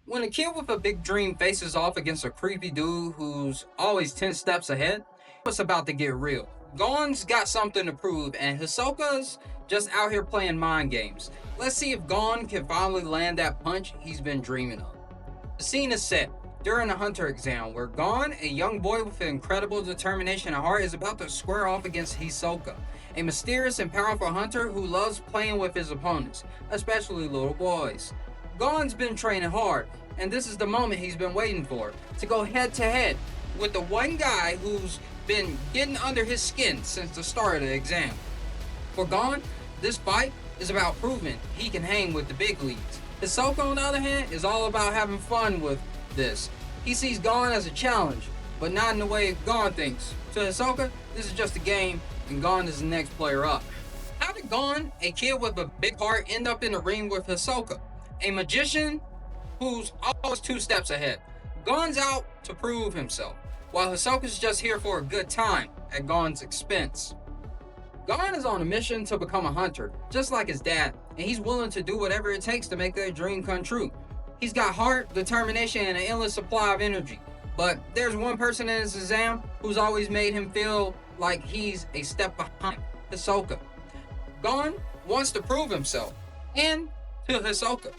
When a kid with a big dream faces off against a creepy dude who's always 10 steps ahead, it's about to get real. Gon's got something to prove, and Hisoka's just out here playing mind games. Let's see if Gon can finally land that punch he's been dreaming of. The scene is set during a hunter exam where Gon, a young boy with incredible determination and heart, is about to square off against Hisoka, a mysterious and powerful hunter who loves playing with his opponents, especially little boys. Gon's been training hard, and this is the moment he's been waiting for, to go head to head with the one guy who's been getting under his skin since the start of the exam. For Gon, this fight is about proving he can hang with the big leagues. Hisoka, on the other hand, is all about having fun with this. He sees Gon as a challenge, but not in the way Gon thinks. To Hisoka, this is just a game, and Gon is the next player up. How did Gon, a kid with a big heart, end up in the ring with Hisoka, a magician who's always 2 steps ahead? Gon's out to prove himself, while Hisoka's just here for a good time at Gon's expense. Gon is on a mission to become a hunter, just like his dad, and he's willing to do whatever it takes to make that dream come true. He's got heart, determination, and an endless supply of energy. But there's one person in his exam who's always made him feel like he's a step behind: Hisoka. Gon wants to prove himself, and to Hisoka,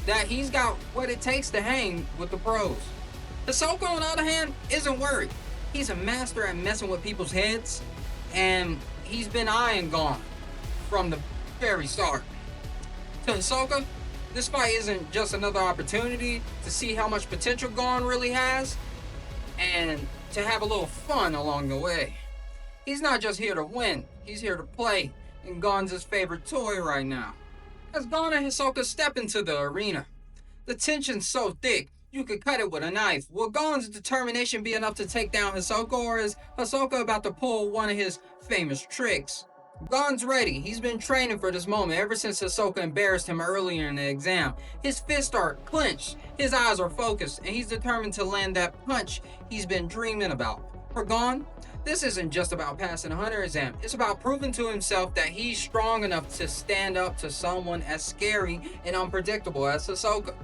that he's got what it takes to hang with the pros. Hisoka, on the other hand, isn't worried. He's a master at messing with people's heads, and he's been eyeing Gon from the very start. To Hisoka, this fight isn't just another opportunity to see how much potential Gon really has, and to have a little fun along the way. He's not just here to win, he's here to play, and Gon's his favorite toy right now. As Gon and Hisoka step into the arena, the tension's so thick, you could cut it with a knife. Will Gon's determination be enough to take down Hisoka, or is Hisoka about to pull one of his famous tricks? Gon's ready. He's been training for this moment ever since Hisoka embarrassed him earlier in the exam. His fists are clenched, his eyes are focused, and he's determined to land that punch he's been dreaming about. For Gon, this isn't just about passing a hunter exam. It's about proving to himself that he's strong enough to stand up to someone as scary and unpredictable as Hisoka.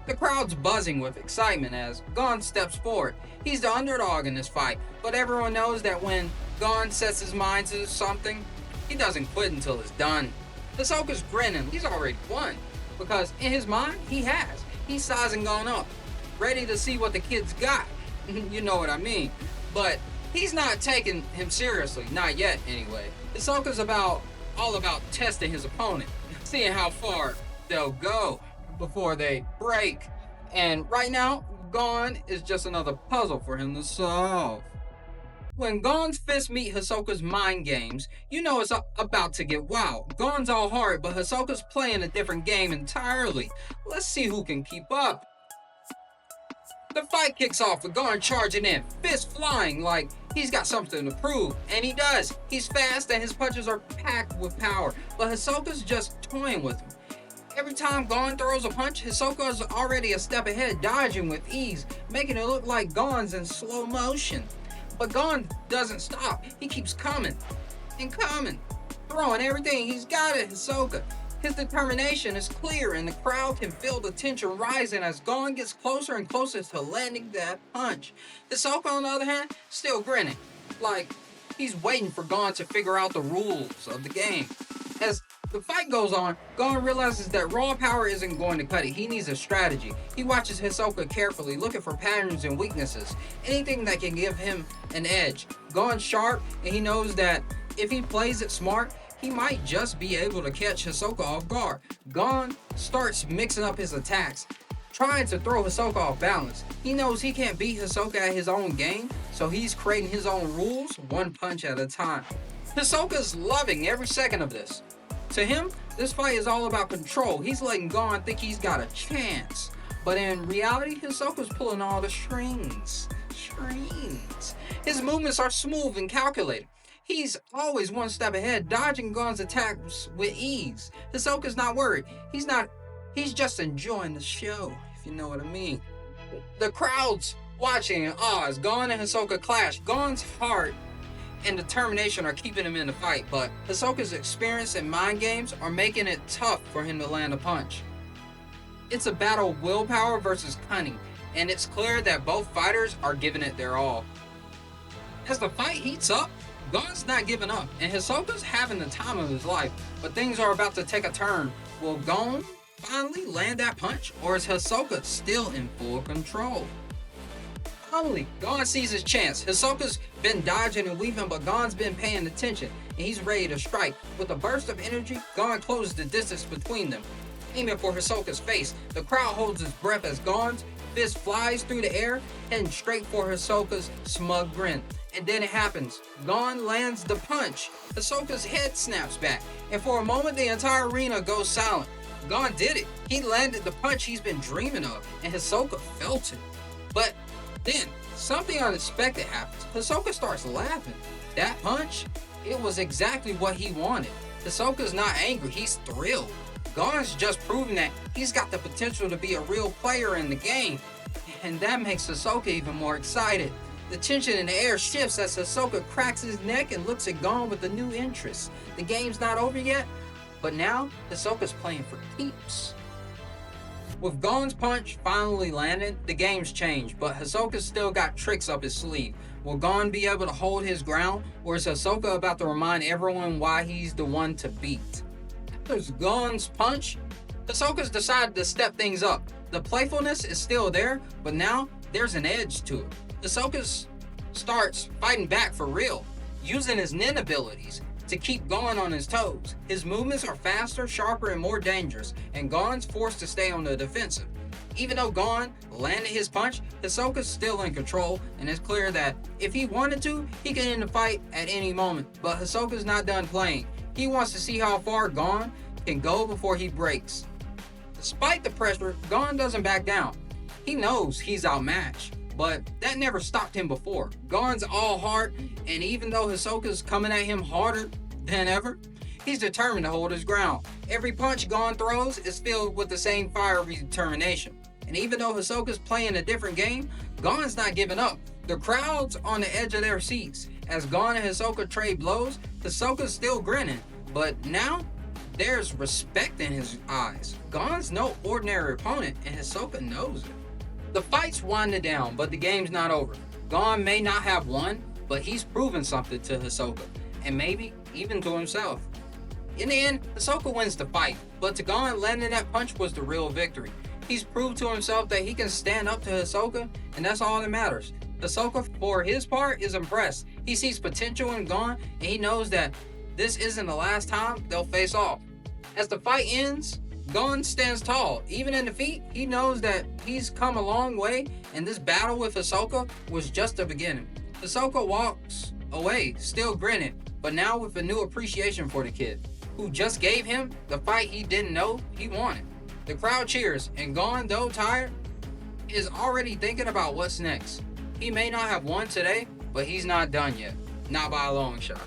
The crowd's buzzing with excitement as Gon steps forward. He's the underdog in this fight, but everyone knows that when Gon sets his mind to something, he doesn't quit until it's done. Hisoka's grinning. He's already won, because in his mind, he has. He's sizing Gon up, ready to see what the kid's got. You know what I mean. But he's not taking him seriously, not yet anyway. Hisoka's all about testing his opponent, seeing how far they'll go before they break. And right now, Gon is just another puzzle for him to solve. When Gon's fists meet Hisoka's mind games, you know it's about to get wild. Gon's all hard, but Hisoka's playing a different game entirely. Let's see who can keep up. The fight kicks off with Gon charging in, fists flying like he's got something to prove, and he does. He's fast and his punches are packed with power, but Hisoka's just toying with him. Every time Gon throws a punch, Hisoka's already a step ahead, dodging with ease, making it look like Gon's in slow motion. But Gon doesn't stop. He keeps coming and coming, throwing everything he's got at Hisoka. His determination is clear, and the crowd can feel the tension rising as Gon gets closer and closer to landing that punch. Hisoka, on the other hand, still grinning, like he's waiting for Gon to figure out the rules of the game. As the fight goes on, Gon realizes that raw power isn't going to cut it. He needs a strategy. He watches Hisoka carefully, looking for patterns and weaknesses, anything that can give him an edge. Gon's sharp, and he knows that if he plays it smart, he might just be able to catch Hisoka off guard. Gon starts mixing up his attacks, trying to throw Hisoka off balance. He knows he can't beat Hisoka at his own game, so he's creating his own rules, one punch at a time. Hisoka's loving every second of this. To him, this fight is all about control. He's letting Gon think he's got a chance. But in reality, Hisoka's pulling all the strings. His movements are smooth and calculated. He's always one step ahead, dodging Gon's attacks with ease. Hisoka's not worried. He's just enjoying the show, if you know what I mean. The crowd's watching in awe as Gon and Hisoka clash. Gon's heart and determination are keeping him in the fight, but Hisoka's experience and mind games are making it tough for him to land a punch. It's a battle of willpower versus cunning, and it's clear that both fighters are giving it their all. As the fight heats up, Gon's not giving up, and Hisoka's having the time of his life, but things are about to take a turn. Will Gon finally land that punch, or is Hisoka still in full control? Finally, Gon sees his chance. Hisoka's been dodging and weaving, but Gon's been paying attention, and he's ready to strike. With a burst of energy, Gon closes the distance between them. Aiming for Hisoka's face, the crowd holds its breath as Gon's fist flies through the air, heading straight for Hisoka's smug grin. And then it happens. Gon lands the punch. Hisoka's head snaps back, and for a moment the entire arena goes silent. Gon did it. He landed the punch he's been dreaming of, and Hisoka felt it. But then, something unexpected happens. Hisoka starts laughing. That punch, it was exactly what he wanted. Hisoka's not angry, he's thrilled. Gon's just proving that he's got the potential to be a real player in the game, and that makes Hisoka even more excited. The tension in the air shifts as Hisoka cracks his neck and looks at Gon with a new interest. The game's not over yet, but now Hisoka's playing for keeps. With Gon's punch finally landed, the game's changed, but Hisoka's still got tricks up his sleeve. Will Gon be able to hold his ground, or is Hisoka about to remind everyone why he's the one to beat? After Gon's punch, Hisoka's decided to step things up. The playfulness is still there, but now there's an edge to it. Hisoka starts fighting back for real, using his nin abilities to keep Gon on his toes. His movements are faster, sharper, and more dangerous, and Gon's forced to stay on the defensive. Even though Gon landed his punch, Hisoka's still in control, and it's clear that if he wanted to, he can end the fight at any moment. But Hisoka's not done playing. He wants to see how far Gon can go before he breaks. Despite the pressure, Gon doesn't back down. He knows he's outmatched, but that never stopped him before. Gon's all heart, and even though Hisoka's coming at him harder than ever, he's determined to hold his ground. Every punch Gon throws is filled with the same fiery determination. And even though Hisoka's playing a different game, Gon's not giving up. The crowd's on the edge of their seats. As Gon and Hisoka trade blows, Hisoka's still grinning, but now there's respect in his eyes. Gon's no ordinary opponent, and Hisoka knows it. The fight's winding down, but the game's not over. Gon may not have won, but he's proven something to Hisoka, and maybe even to himself. In the end, Hisoka wins the fight, but to Gon, landing that punch was the real victory. He's proved to himself that he can stand up to Hisoka, and that's all that matters. Hisoka, for his part, is impressed. He sees potential in Gon, and he knows that this isn't the last time they'll face off. As the fight ends, Gon stands tall. Even in defeat, he knows that he's come a long way, and this battle with Hisoka was just the beginning. Hisoka walks away, still grinning, but now with a new appreciation for the kid, who just gave him the fight he didn't know he wanted. The crowd cheers, and Gon, though tired, is already thinking about what's next. He may not have won today, but he's not done yet. Not by a long shot.